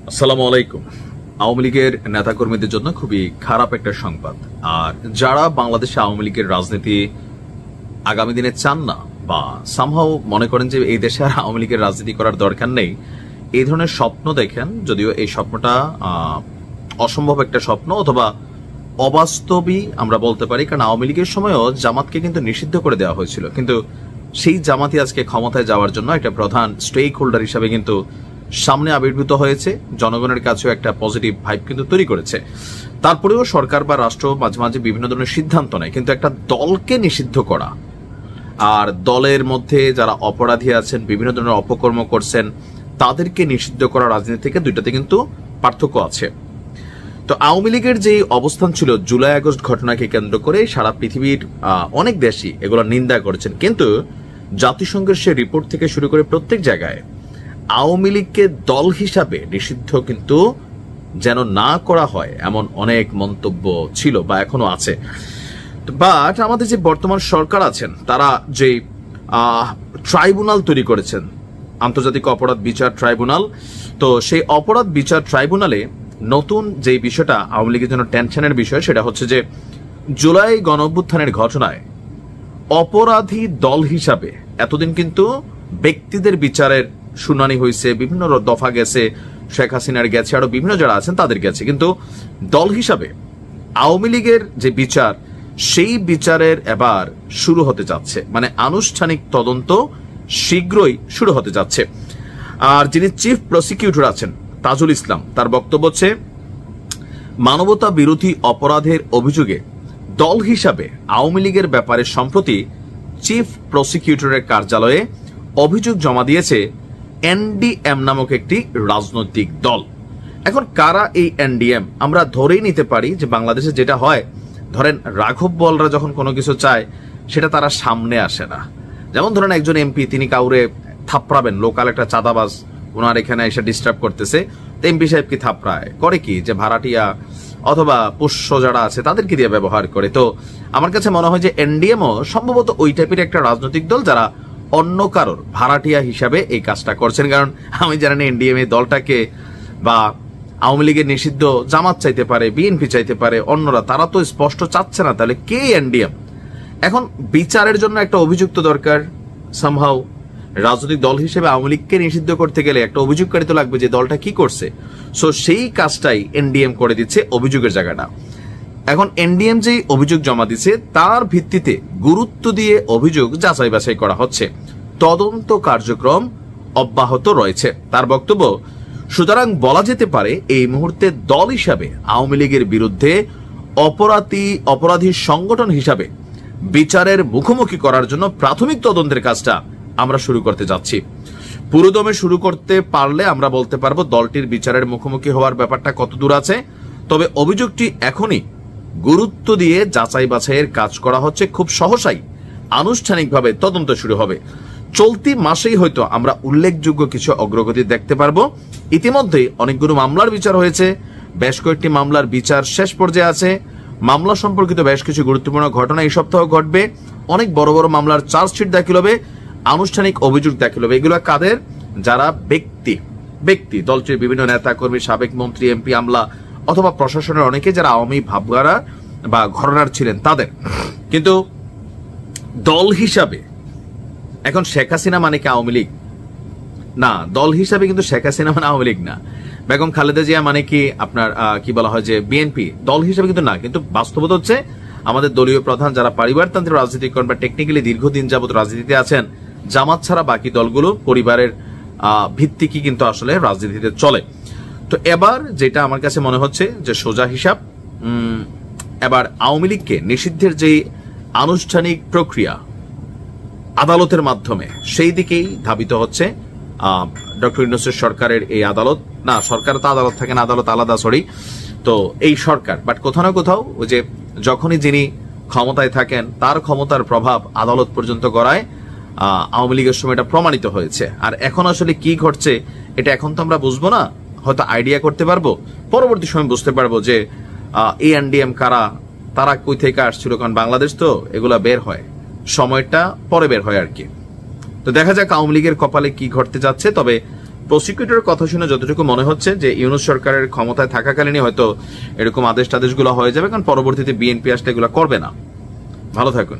আসসালামু আলাইকুম। আওয়ামী লীগের নেতাকর্মীদের জন্য খুবই খারাপ একটা সংবাদ। আর যারা বাংলাদেশে আওয়ামী লীগের রাজনীতি আগামী দিনে চান না বা সামহাও মনে করেন যে এই দেশে আর আওয়ামী লীগের রাজনীতি করার দরকার নেই, এই ধরনের স্বপ্ন দেখেন, যদিও এই স্বপ্নটা অসম্ভব একটা স্বপ্ন অথবা অবাস্তবই আমরা বলতে পারি। কারণ আওয়ামী লীগের সময়ও জামাতকে কিন্তু নিষিদ্ধ করে দেওয়া হয়েছিল, কিন্তু সেই জামাতই আজকে ক্ষমতায় যাওয়ার জন্য একটা প্রধান স্টেক হোল্ডার হিসাবে কিন্তু সামনে আবির্ভূত হয়েছে, জনগণের কাছেও একটা পজিটিভ ভাইব কিন্তু তৈরি করেছে। তারপরেও সরকার বা রাষ্ট্র মাঝে মাঝে বিভিন্ন ধরনের সিদ্ধান্ত নেয়, কিন্তু একটা দলকে নিষিদ্ধ করা আর দলের মধ্যে যারা অপরাধী আছেন, বিভিন্ন ধরনের অপকর্ম করছেন, তাদেরকে নিষিদ্ধ করা রাজনীতি থেকে দুইটাতে কিন্তু পার্থক্য আছে। তো আওয়ামী লীগের যে অবস্থান ছিল জুলাই আগস্ট ঘটনাকে কেন্দ্র করে সারা পৃথিবীর অনেক দেশই এগুলো নিন্দা করেছেন, কিন্তু জাতিসংঘের সে রিপোর্ট থেকে শুরু করে প্রত্যেক জায়গায় আওয়ামী লীগকে দল হিসাবে নিষিদ্ধ কিন্তু যেন না করা হয় এমন অনেক মন্তব্য ছিল বা এখনো আছে। বাট আমাদের যে বর্তমান সরকার আছেন তারা যে ট্রাইব্যুনাল তৈরি করেছেন, আন্তর্জাতিক অপরাধ বিচার ট্রাইব্যুনাল, তো সেই অপরাধ বিচার ট্রাইব্যুনালে নতুন যে বিষয়টা আওয়ামী লীগের জন্য টেনশনের বিষয়, সেটা হচ্ছে যে জুলাই গণঅভ্যুত্থানের ঘটনায় অপরাধী দল হিসাবে এতদিন কিন্তু ব্যক্তিদের বিচারের শুনানি হয়েছে, বিভিন্ন দফা গেছে, শেখ হাসিনার গেছে, আরো বিভিন্ন যারা আছেন তাদের গেছে, কিন্তু দল হিসাবে আওয়ামী লীগের যে বিচার, সেই বিচারের এবার শুরু হতে যাচ্ছে, মানে আনুষ্ঠানিক তদন্ত শীঘ্রই শুরু হতে যাচ্ছে। আর যিনি চিফ প্রসিকিউটর আছেন তাজুল ইসলাম, তার বক্তব্য হচ্ছে মানবতা বিরোধী অপরাধের অভিযোগে দল হিসাবে আওয়ামী লীগের ব্যাপারে সম্প্রতি চিফ প্রসিকিউটরের কার্যালয়ে অভিযোগ জমা দিয়েছে এনডিএম নামক একটি রাজনৈতিক দল। এখন কারা এই এনডিএম? আমরা ধরেই নিতে পারি যে বাংলাদেশে যেটা হয়, ধরেন রাঘব বোয়ালরা যখন কোনো কিছু চায় সেটা তারা সামনে আসে না। যেমন ধরেন একজন এমপি, তিনি কাউরে থাপড়াবেন, লোকাল একটা চাঁদাবাজ ওনার এখানে এসে ডিস্টার্ব করতেছে, তো এমপি সাহেব কি থাপড়ায় করে কি, যে ভাড়াটিয়া অথবা পোষ্য যারা আছে তাদেরকে দিয়ে ব্যবহার করে। তো আমার কাছে মনে হয় যে এনডিএমও সম্ভবত ওই টাইপের একটা রাজনৈতিক দল যারা অন্য কারোর ভাড়াটিয়া হিসাবে এই কাজটা করছেন। কারণ আমি জানি না এনডিএম এই দলটাকে বা আওয়ামী লীগের নিষিদ্ধ জামাত চাইতে পারে, বিএনপি চাইতে পারে, অন্যরা, তারা তো স্পষ্ট চাচ্ছে না, তাহলে কে এনডিএম? এখন বিচারের জন্য একটা অভিযুক্ত দরকার, সামহাও রাজনৈতিক দল হিসেবে আওয়ামী লীগকে নিষিদ্ধ করতে গেলে একটা অভিযোগকারী তো লাগবে যে দলটা কি করছে। সো সেই কাজটাই এনডিএম করে দিচ্ছে, অভিযোগের জায়গাটা। এখন এনডিএম যেই অভিযোগ জমা দিচ্ছে তার ভিত্তিতে গুরুত্ব দিয়ে অভিযোগ যাচাই বাছাই করা হচ্ছে, তদন্ত কার্যক্রম অব্যাহত রয়েছে। তার বক্তব্য, সুতরাং বলা যেতে পারে এই মুহূর্তে দল হিসাবে আওয়ামী লীগের বিরুদ্ধে অপরাধী সংগঠন হিসাবে বিচারের মুখোমুখি করার জন্য প্রাথমিক তদন্তের কাজটা আমরা শুরু করতে যাচ্ছি। পুরোদমে শুরু করতে পারলে আমরা বলতে পারবো দলটির বিচারের মুখোমুখি হওয়ার ব্যাপারটা কত দূর আছে। তবে অভিযোগটি এখনই গুরুত্ব দিয়ে যাচাই বাছাইয়ের কাজ করা হচ্ছে, খুব সহসাই আনুষ্ঠানিকভাবে তদন্ত শুরু হবে। চলতি মাসেই হয়তো আমরা উল্লেখযোগ্য কিছু অগ্রগতি দেখতে পারবো। ইতিমধ্যেই অনেকগুলো মামলার বিচার হয়েছে, বেশ কয়েকটি মামলার বিচার শেষ পর্যায়ে আছে। মামলা সম্পর্কিত বেশ কিছু গুরুত্বপূর্ণ ঘটনা এই সপ্তাহ ঘটবে। অনেক বড় বড় মামলার চার্জশিট দাখিল হবে, আনুষ্ঠানিক অভিযোগ দাখিল হবে। এগুলো কাদের? যারা ব্যক্তি দলটির বিভিন্ন নেতা কর্মী, সাবেক মন্ত্রী, এমপি, আমলা অথবা প্রশাসনের অনেকে যারা আওয়ামী ভাবগারা বা ঘরানার ছিলেন তাদের। কিন্তু দল হিসাবে এখন শেখ হাসিনা মানে কি আওয়ামী লীগ? না, দল হিসাবে কিন্তু শেখ হাসিনা মানে আওয়ামী লীগ না। বেগম খালেদা জিয়া মানে কি আপনার কি বলা হয় যে বিএনপি? দল হিসাবে কিন্তু না। কিন্তু বাস্তবতা হচ্ছে আমাদের দলীয় প্রধান যারা পরিবারতান্ত্রিক রাজনীতি করেন বা টেকনিক্যালি দীর্ঘদিন যাবত রাজনীতিতে আছেন, জামাত ছাড়া বাকি দলগুলো পরিবারের ভিত্তিকই কিন্তু আসলে রাজনীতিতে চলে। তো এবার যেটা আমার কাছে মনে হচ্ছে যে সোজা হিসাব, এবার আওয়ামী লীগকে নিষিদ্ধের যে আনুষ্ঠানিক প্রক্রিয়া আদালতের মাধ্যমে, সেই দিকেই ধাবিত হচ্ছে ডক্টর ইউনূসের সরকারের এই আদালত। না, সরকার তো আদালত থাকে না, আদালত আলাদা, সরি। তো এই সরকার, বাট কোথাও না কোথাও ওই যে যখনই যিনি ক্ষমতায় থাকেন তার ক্ষমতার প্রভাব আদালত পর্যন্ত গড়ায়। আওয়ামী লীগের সময় এটা প্রমাণিত হয়েছে। আর এখন আসলে কি ঘটছে এটা এখন তো আমরা বুঝবো না, হয়তো আইডিয়া করতে পারবো, পরবর্তী সময় বুঝতে পারবো যে এই এনডিএম কারা, তারা কই থেকে আসছিল। কারণ বাংলাদেশ তো এগুলা বের হয়, সময়টা পরে বের হয় আর কি। তো দেখা যাক আওয়ামী লীগের কপালে কি ঘটতে যাচ্ছে। তবে প্রসিকিউটরের কথা শুনে যতটুকু মনে হচ্ছে যে ইউনূস সরকারের ক্ষমতায় থাকাকালীনই হয়তো এরকম আদেশ টাদেশগুলো হয়ে যাবে, কারণ পরবর্তীতে বিএনপি আসলে এগুলো করবে না। ভালো থাকুন।